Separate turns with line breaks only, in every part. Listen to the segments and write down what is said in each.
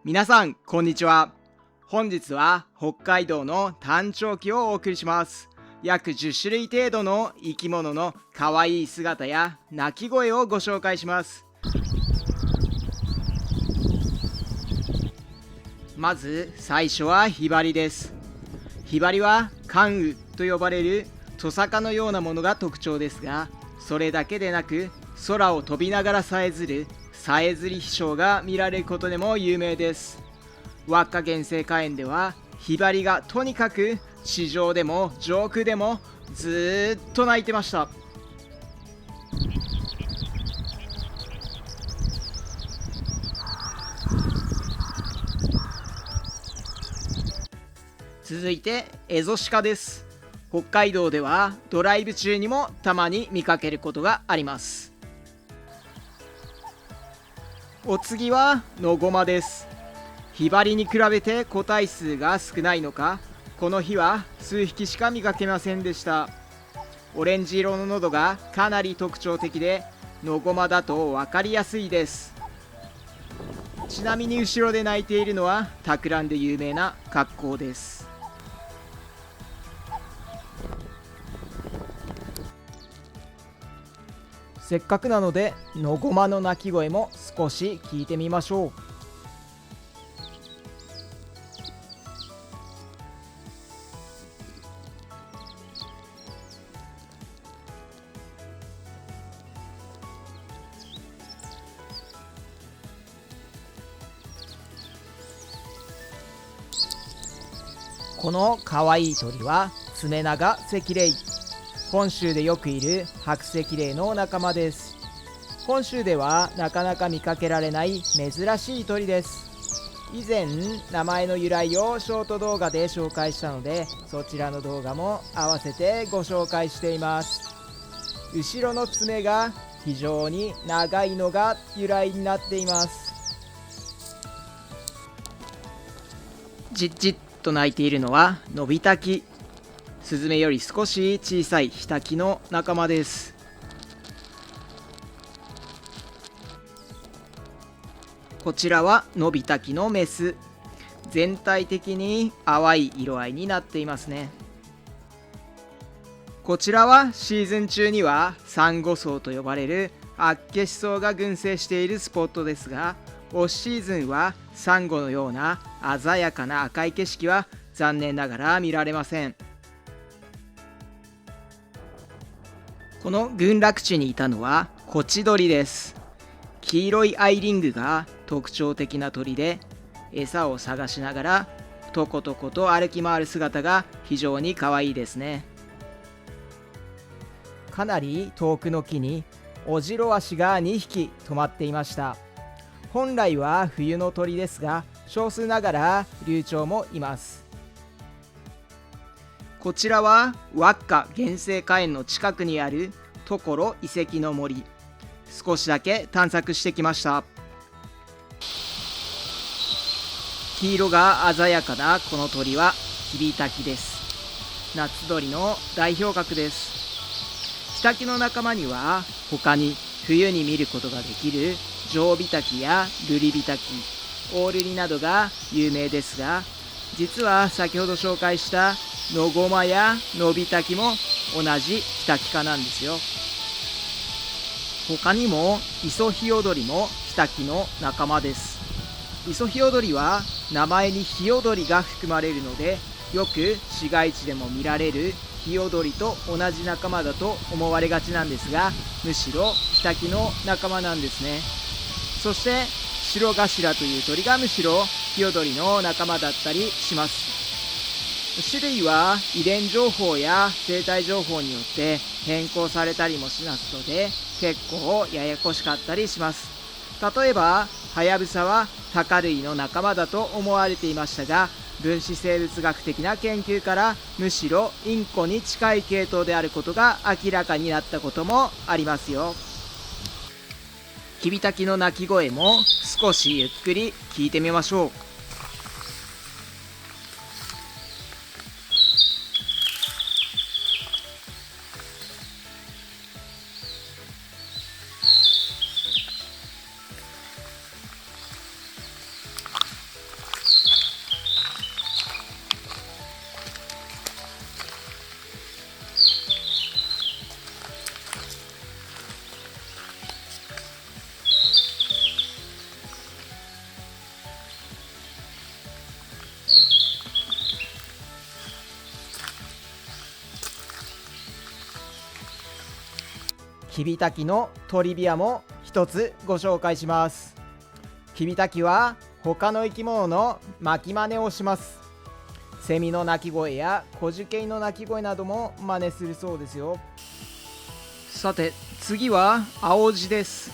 皆さんこんにちは。本日は北海道の単調期をお送りします。約10種類程度の生き物の可愛い姿や鳴き声をご紹介します。まず最初はヒバリです。ヒバリは関羽と呼ばれるトサカのようなものが特徴ですが、それだけでなく空を飛びながらさえずるさえずり飛翔が見られることでも有名です。輪っか原生花園ではヒバリがとにかく地上でも上空でもずっと鳴いてました。続いてエゾシカです。北海道ではドライブ中にもたまに見かけることがあります。お次はノゴマです。ヒバリに比べて個体数が少ないのか、この日は数匹しか見かけませんでした。オレンジ色の喉がかなり特徴的で、ノゴマだと分かりやすいです。ちなみに後ろで鳴いているのはタクランで有名な格好です。せっかくなのでノゴマの鳴き声も少し聞いてみましょう。このかわいい鳥はツメナガセキレイ。本州でよくいるハクセキレイの仲間です。本州ではなかなか見かけられない珍しい鳥です。以前名前の由来をショート動画で紹介したので、そちらの動画も合わせてご紹介しています。後ろの爪が非常に長いのが由来になっています。じっじっと鳴いているのはノビタキ。スズメより少し小さいヒタキの仲間です。こちらはノビタキのメス。全体的に淡い色合いになっていますね。こちらはシーズン中にはサンゴ礁と呼ばれるアッケシソウが群生しているスポットですが、オフシーズンはサンゴのような鮮やかな赤い景色は残念ながら見られません。この群落地にいたのはコチドリです。黄色いアイリングが特徴的な鳥で、餌を探しながらとことこと歩き回る姿が非常に可愛いですね。かなり遠くの木にオジロワシが2匹止まっていました。本来は冬の鳥ですが、少数ながら流鳥もいます。こちらはワッカ原生花園の近くにあるトコロ遺跡の森。少しだけ探索してきました。黄色が鮮やかなこの鳥はキビタキです。夏鳥の代表格です。ヒタキの仲間には他に冬に見ることができるジョウビタキやルリビタキ、オオルリなどが有名ですが、実は先ほど紹介したノゴマやノビタキも同じヒタキ科なんですよ。他にもイソヒヨドリもヒタキの仲間です。イソヒヨドリは名前にヒヨドリが含まれるので、よく市街地でも見られるヒヨドリと同じ仲間だと思われがちなんですが、むしろヒタキの仲間なんですね。そして白頭という鳥がむしろヒヨドリの仲間だったりします。種類は遺伝情報や生態情報によって変更されたりもしますので、結構ややこしかったりします。例えばハヤブサはタカ類の仲間だと思われていましたが、分子生物学的な研究からむしろインコに近い系統であることが明らかになったこともありますよ。キビタキの鳴き声も少しゆっくり聞いてみましょう。キビタキのトリビアも一つご紹介します。キビタキは他の生き物の巻き真似をします。セミの鳴き声やコジュケイの鳴き声なども真似するそうですよ。さて次はアオジです。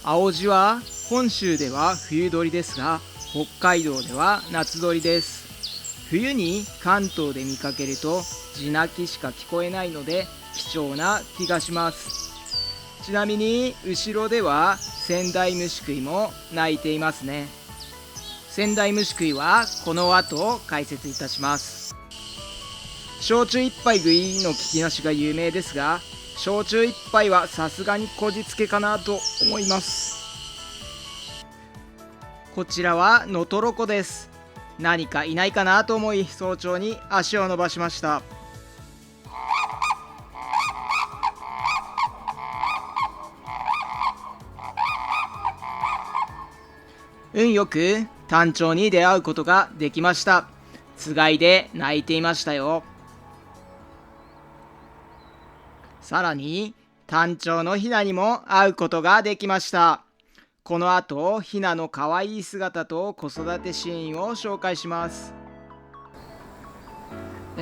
アオジは本州では冬鳥ですが、北海道では夏鳥です。冬に関東で見かけると地鳴きしか聞こえないので貴重な気がします。ちなみに後ろではセンダイムシクイも鳴いていますね。センダイムシクイはこの後解説いたします。焼酎一杯食いの聞きなしが有名ですが、焼酎一杯はさすがにこじつけかなと思います。こちらはノトロコです。何かいないかなと思い早朝に足を伸ばしました。運よくタンチョウに出会うことができました。つがいで鳴いていましたよ。さらにタンチョウのヒナにも会うことができました。この後、ヒナの可愛い姿と子育てシーンを紹介します。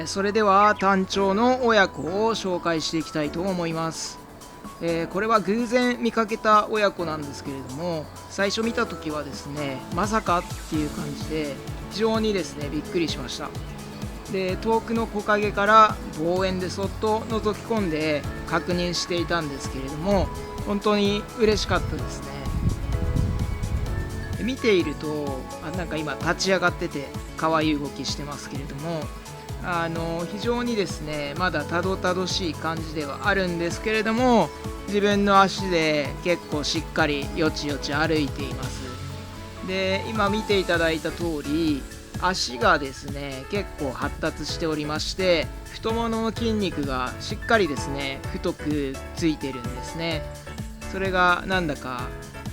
それではタンチョウの親子を紹介していきたいと思います。これは偶然見かけた親子なんですけれども、最初見た時はですね、まさかっていう感じで非常にですねびっくりしました。で、遠くの木陰から望遠でそっと覗き込んで確認していたんですけれども、本当に嬉しかったですね。見ているとなんか今立ち上がってて可愛い動きしてますけれども、非常にですねまだたどたどしい感じではあるんですけれども、自分の足で結構しっかりよちよち歩いています。で、今見ていただいた通り足がですね結構発達しておりまして、太ももの筋肉がしっかりですね太くついてるんですね。それがなんだか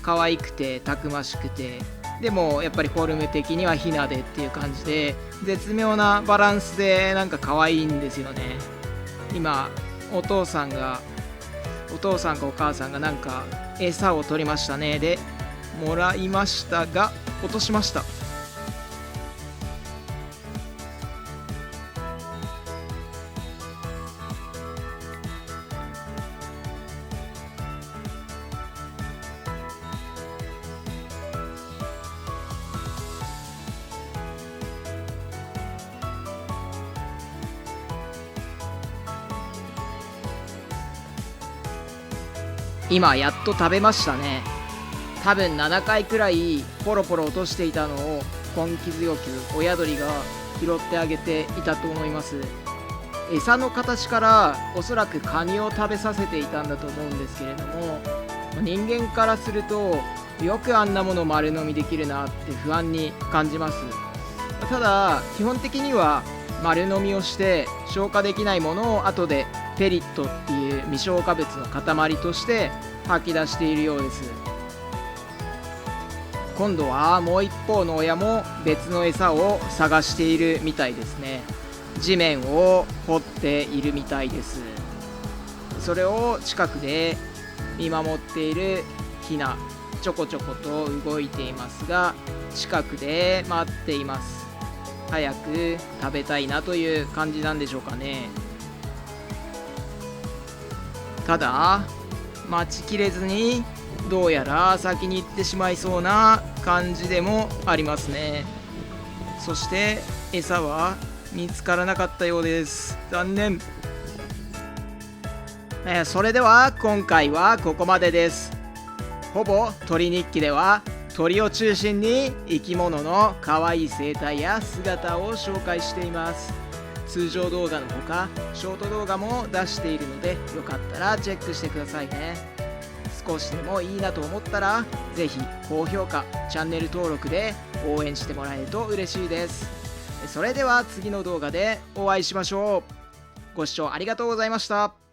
可愛くてたくましくて、でもやっぱりフォルム的にはヒナでっていう感じで絶妙なバランスでなんか可愛いんですよね。今お父さんかお母さんがなんか餌を取りましたね。でもらいましたが落としました。今やっと食べましたね。多分7回くらいポロポロ落としていたのを根気強く親鳥が拾ってあげていたと思います。餌の形からおそらくカニを食べさせていたんだと思うんですけれども、人間からするとよくあんなもの丸飲みできるなって不安に感じます。ただ基本的には丸飲みをして消化できないものを後でペリットっていう未消化物の塊として吐き出しているようです。今度はもう一方の親も別の餌を探しているみたいですね。地面を掘っているみたいです。それを近くで見守っているヒナ、ちょこちょこと動いていますが、近くで待っています。早く食べたいなという感じなんでしょうかね。ただ待ちきれずにどうやら先に行ってしまいそうな感じでもありますね。そして餌は見つからなかったようです。残念。それでは今回はここまでです。ほぼ鳥日記では鳥を中心に生き物の可愛い生態や姿を紹介しています。通常動画のほかショート動画も出しているので、よかったらチェックしてくださいね。少しでもいいなと思ったらぜひ高評価、チャンネル登録で応援してもらえると嬉しいです。それでは次の動画でお会いしましょう。ご視聴ありがとうございました。